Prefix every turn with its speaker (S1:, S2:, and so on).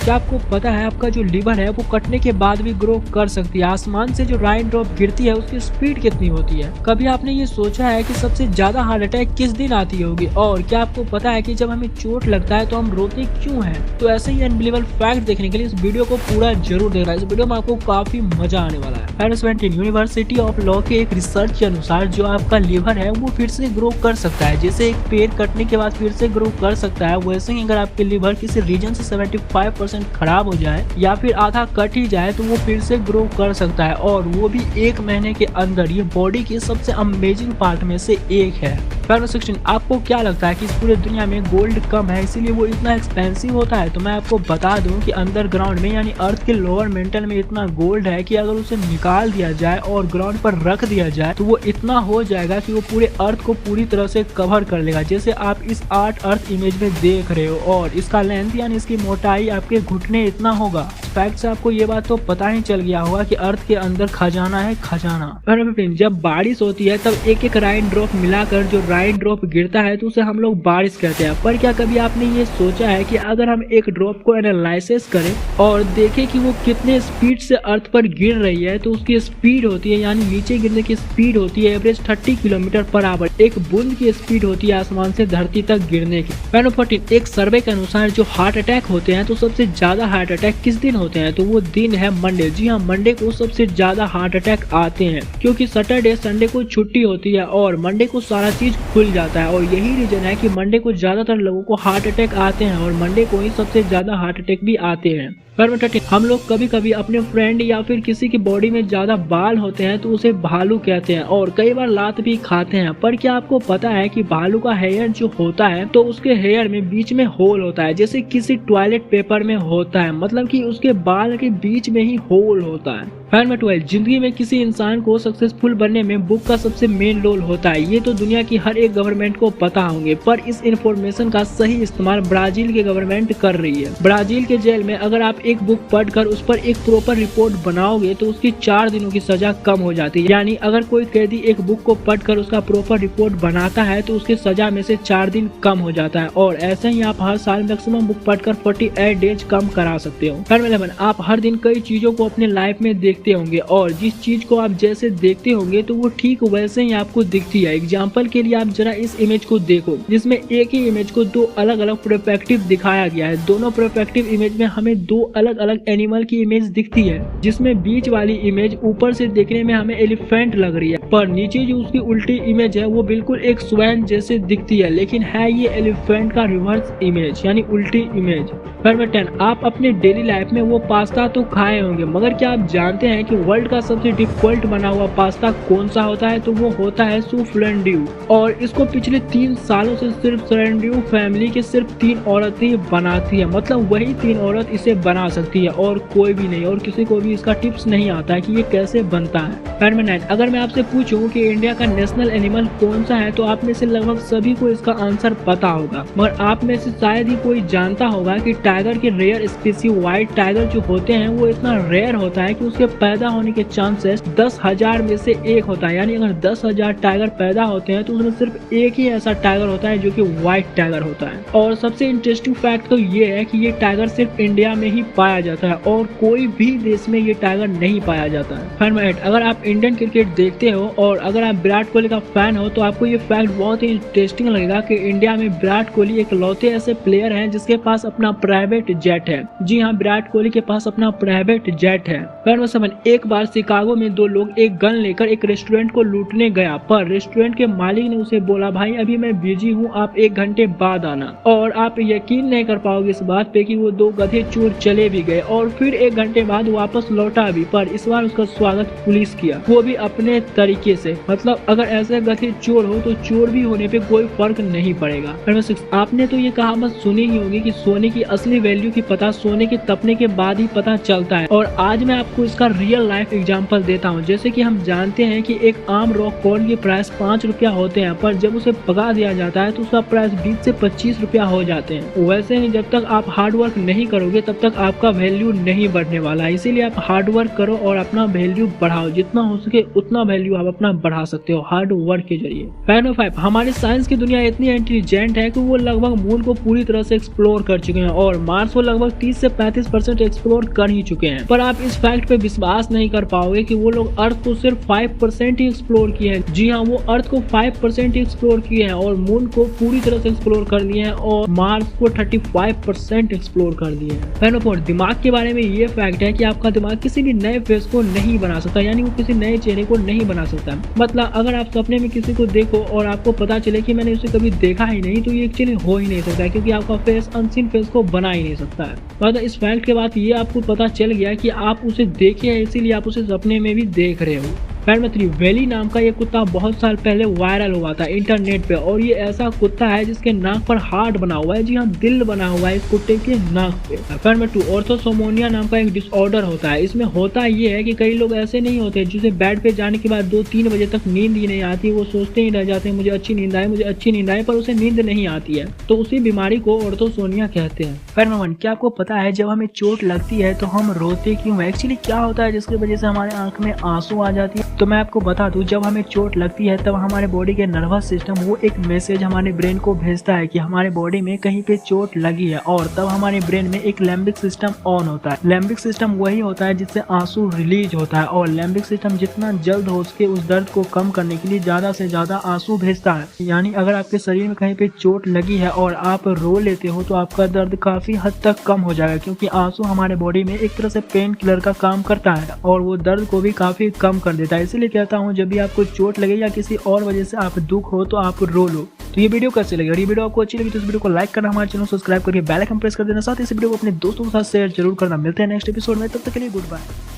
S1: क्या आपको पता है आपका जो लीवर है वो कटने के बाद भी ग्रो कर सकती है। आसमान से जो राइन ड्रॉप गिरती है उसकी स्पीड कितनी होती है? कभी आपने ये सोचा है कि सबसे ज्यादा हार्ट अटैक किस दिन आती होगी? और क्या आपको पता है कि जब हमें चोट लगता है तो हम रोते क्यों हैं? तो ऐसे ही अनबिलीवेबल फैक्ट देखने के लिए इस वीडियो को पूरा जरूर देखना। इस वीडियो में आपको काफी मजा आने वाला है। पेरिस यूनिवर्सिटी ऑफ लॉ के एक रिसर्च के अनुसार जो आपका लीवर है वो फिर से ग्रो कर सकता है। जैसे एक पेड़ कटने के बाद फिर से ग्रो कर सकता है, वैसे ही अगर आपके लीवर किसी रीजन से 75% खराब हो जाए या फिर आधा कट ही जाए तो वो फिर से ग्रो कर सकता है, और वो भी 1 महीने के अंदर। ये बॉडी की सबसे अमेजिंग पार्ट में से एक है। फैक्ट 16, आपको क्या लगता है कि इस पूरे दुनिया में गोल्ड कम है इसीलिए वो इतना एक्सपेंसिव होता है? तो मैं आपको बता दूं कि अंडरग्राउंड में यानी अर्थ के लोअर मेंटल में इतना गोल्ड है कि अगर उसे निकाल दिया जाए और ग्राउंड पर रख दिया जाए तो वो इतना हो जाएगा कि वो पूरे अर्थ को पूरी तरह से कवर कर लेगा। जैसे आप इस 8 अर्थ इमेज में देख रहे हो, और इसका लेंथ यानी इसकी मोटाई आपके घुटने इतना होगा। फैक्ट से आपको ये बात तो पता ही चल गया होगा कि अर्थ के अंदर खजाना है, खजाना। जब बारिश होती है तब एक एक राइन ड्रॉप मिलाकर जो राइन ड्रॉप गिरता है तो उसे हम लोग बारिश कहते हैं। पर क्या कभी आपने ये सोचा है कि अगर हम एक ड्रॉप को एनालिसिस करें और देखें कि वो कितने स्पीड से अर्थ पर गिर रही है, तो उसकी स्पीड होती है यानी नीचे गिरने की स्पीड होती है एवरेज 30 किलोमीटर पर आवर। एक बूंद की स्पीड होती है आसमान से धरती तक गिरने की। 14, एक सर्वे के अनुसार जो हार्ट अटैक होते हैं तो सबसे ज्यादा हार्ट अटैक किस दिन होते हैं? तो वो दिन है मंडे। जी हाँ, मंडे को सबसे ज्यादा हार्ट अटैक आते हैं क्योंकि सैटरडे संडे को छुट्टी होती है और मंडे को सारा चीज खुल जाता है, और यही रीजन है कि मंडे को ज्यादातर लोगों को हार्ट अटैक आते हैं और मंडे को ही सबसे ज्यादा हार्ट अटैक भी आते हैं। 13, हम लोग कभी कभी अपने फ्रेंड या फिर किसी की बॉडी में ज्यादा बाल होते हैं तो उसे भालू कहते हैं और कई बार लात भी खाते हैं। पर क्या आपको पता है कि भालू का हेयर जो होता है तो उसके हेयर में बीच में होल होता है, जैसे किसी टॉयलेट पेपर में होता है, मतलब कि उसके बाल के बीच में ही होल होता है। 12, जिंदगी में किसी इंसान को सक्सेसफुल बनने में बुक का सबसे मेन रोल होता है। ये तो दुनिया की हर एक गवर्नमेंट को पता होंगे, पर इस इंफॉर्मेशन का सही इस्तेमाल ब्राजील की गवर्नमेंट कर रही है। ब्राजील के जेल में अगर आप एक बुक पढ़कर उस पर एक प्रॉपर रिपोर्ट बनाओगे तो उसकी 4 दिनों की सजा कम हो जाती है। यानी अगर कोई कैदी एक बुक को पढ़कर उसका प्रॉपर रिपोर्ट बनाता है तो उसके सजा में से 4 दिन कम हो जाता है, और ऐसे ही आप हर साल मैक्सिमम बुक पढ़कर 48 डेज कम करा सकते हो। 11, आप हर दिन कई चीजों को अपने लाइफ में देखते होंगे और जिस चीज को आप जैसे देखते होंगे तो वो ठीक वैसे ही आपको दिखती है। एग्जाम्पल के लिए आप जरा इस इमेज को देखो जिसमें एक ही इमेज को 2 अलग अलग पर्सपेक्टिव दिखाया गया है। दोनों पर्सपेक्टिव इमेज में हमें 2 अलग अलग एनिमल की इमेज दिखती है, जिसमें बीच वाली इमेज ऊपर से देखने में हमें एलिफेंट लग रही है, पर नीचे जो उसकी उल्टी इमेज है वो बिल्कुल एक स्वैन जैसे दिखती है, लेकिन है ये एलिफेंट का रिवर्स इमेज यानी उल्टी इमेज। 10, आप अपने डेली लाइफ में वो पास्ता तो खाए होंगे, मगर क्या आप जानते हैं कि वर्ल्ड का सबसे डिफॉल्ट बना हुआ पास्ता कौन सा होता है? तो वो होता है सूफ्लेंड्यू, और इसको पिछले 3 सालों से सिर्फ फ्लेंड्यू फैमिली के सिर्फ 3 औरतें ही बनाती है। मतलब वही 3 औरत इसे बना सकती है और कोई भी नहीं, और किसी को भी इसका टिप्स नहीं आता है कि ये कैसे बनता है। 9, अगर मैं आपसे पूछूं कि इंडिया का नेशनल एनिमल कौन सा है तो आप में से लगभग सभी को इसका आंसर पता होगा, मगर आप में से शायद ही कोई जानता होगा कि टाइगर के रेयर स्पीसी व्हाइट टाइगर जो होते हैं वो इतना रेयर होता है कि उसके पैदा होने के चांसेस 10,000 में से 1 होता है। यानी अगर 10,000 टाइगर पैदा होते हैं तो उसमें सिर्फ एक ही ऐसा टाइगर होता है जो कि व्हाइट टाइगर होता है। और सबसे इंटरेस्टिंग फैक्ट तो ये है कि ये टाइगर सिर्फ इंडिया में ही पाया जाता है और कोई भी देश में ये टाइगर नहीं पाया जाता है। फैक्ट, अगर आप इंडियन क्रिकेट देखते हो और अगर आप विराट कोहली का फैन हो तो आपको ये फैक्ट बहुत ही इंटरेस्टिंग लगेगा कि इंडिया में विराट कोहली एक लौते ऐसे प्लेयर हैं जिसके पास अपना प्राइवेट जेट है। जी हाँ, विराट कोहली के पास अपना प्राइवेट जेट है। एक बार शिकागो में 2 लोग एक गन लेकर एक रेस्टोरेंट को लूटने गया, पर रेस्टोरेंट के मालिक ने उसे बोला, भाई अभी मैं बिजी हूँ, आप 1 घंटे बाद आना। और आप यकीन नहीं कर पाओगे इस बात पे कि वो 2 गधे चोर चले भी गए और फिर 1 घंटे बाद वापस लौटा भी, पर इस बार उसका स्वागत पुलिस किया, वो भी अपने तरीके से। मतलब अगर ऐसे गधे चोर हो तो चोर भी होने पे कोई फर्क नहीं पड़ेगा। 6, आपने तो ये कहावत सुनी ही होगी कि सोने की असली वैल्यू की पता सोने के तपने के बाद ही पता चलता है, और आज मैं आपको इसका रियल लाइफ एग्जांपल देता हूँ। जैसे कि हम जानते हैं कि एक आम रॉक कॉर्न की प्राइस 5 रुपया होते हैं, पर जब उसे पका दिया जाता है तो उसका प्राइस 20 से 25 रुपया हो जाते हैं। वैसे ही जब तक आप हार्ड वर्क नहीं करोगे तब तक आपका वैल्यू नहीं बढ़ने वाला है। इसीलिए आप हार्ड वर्क करो और अपना वैल्यू बढ़ाओ, जितना हो सके उतना वैल्यू आप अपना बढ़ा सकते हो हार्ड वर्क के जरिए। फैक्ट नंबर 5, हमारी साइंस की दुनिया इतनी इंटेलिजेंट है कि वो लगभग मून को पूरी तरह से एक्सप्लोर कर चुके हैं और मार्स को लगभग 30 से 35% एक्सप्लोर कर ही चुके हैं। पर आप इस फैक्ट पे विश्वास नहीं कर पाओगे कि वो लोग अर्थ को सिर्फ 5% ही एक्सप्लोर किए हैं। जी हाँ, वो अर्थ को 5% ही एक्सप्लोर किए हैं और मून को पूरी तरह से एक्सप्लोर कर लिए हैं और मार्स को 35% एक्सप्लोर कर दिए हैं। फैक्ट नंबर 4, दिमाग के बारे में ये फैक्ट है कि आपका दिमाग किसी भी नए फेस को नहीं बना सकता, यानी वो किसी नए चेहरे को नहीं बना सकता। मतलब अगर आप सपने में किसी को देखो और आपको पता चले कि मैंने उसे कभी देखा ही नहीं, तो ये एक्चुअली हो ही नहीं सकता है, क्योंकि आपका फेस अनसीन फेस को बना ही नहीं सकता है। मतलब इस फैक्ट के बाद ये आपको पता चल गया कि आप उसे देखे हैं, इसीलिए आप उसे सपने में भी देख रहे हो। फैक्ट नंबर 3, वेली नाम का ये कुत्ता बहुत साल पहले वायरल हुआ था इंटरनेट पे और ये ऐसा कुत्ता है जिसके नाक पर हार्ट बना हुआ है। जी हाँ, दिल बना हुआ है इस कुत्ते के नाक पे। फैक्ट नंबर 2, ऑर्थोसोमोनिया नाम का एक डिसऑर्डर होता है। इसमें होता ये है कि कई लोग ऐसे नहीं होते जिसे बेड पे जाने के बाद 2-3 बजे तक नींद ही नहीं आती, वो सोचते ही रह जाते हैं मुझे अच्छी नींद आए, मुझे अच्छी नींद आए, पर उसे नींद नहीं आती है, तो उसी बीमारी को ऑर्थोसोनिया कहते हैं। फैक्ट नंबर 1, क्या आपको पता है जब हमें चोट लगती है तो हम रोते क्यों? एक्चुअली क्या होता है जिसकी वजह से हमारे आंख में आंसू आ जाती है? तो मैं आपको बता दूं, जब हमें चोट लगती है तब हमारे बॉडी के नर्वस सिस्टम वो एक मैसेज हमारे ब्रेन को भेजता है कि हमारे बॉडी में कहीं पे चोट लगी है और तब हमारे ब्रेन में एक लिम्बिक सिस्टम ऑन होता है। लिम्बिक सिस्टम वही होता है जिससे आंसू रिलीज होता है और लिम्बिक सिस्टम जितना जल्द हो सके उस दर्द को कम करने के लिए ज्यादा से ज्यादा आंसू भेजता है। यानी अगर आपके शरीर में कहीं पे चोट लगी है और आप रो लेते हो तो आपका दर्द काफी हद तक कम हो जाएगा, क्योंकि आंसू हमारे बॉडी में एक तरह से पेन किलर का काम करता है और वो दर्द को भी काफी कम कर देता है। इसीलिए कहता हूँ जब भी आपको चोट लगे या किसी और वजह से आप दुख हो तो आप रो लो। तो ये वीडियो कैसे लगी? और ये वीडियो आपको अच्छी लगी तो इस वीडियो को लाइक करना, हमारे चैनल सब्सक्राइब करके बेल आइकन प्रेस कर देना, साथ ही इस वीडियो को अपने दोस्तों के साथ शेयर जरूर करना। मिलते हैं नेक्स्ट एपिसोड में, तब तक के लिए गुड बाय।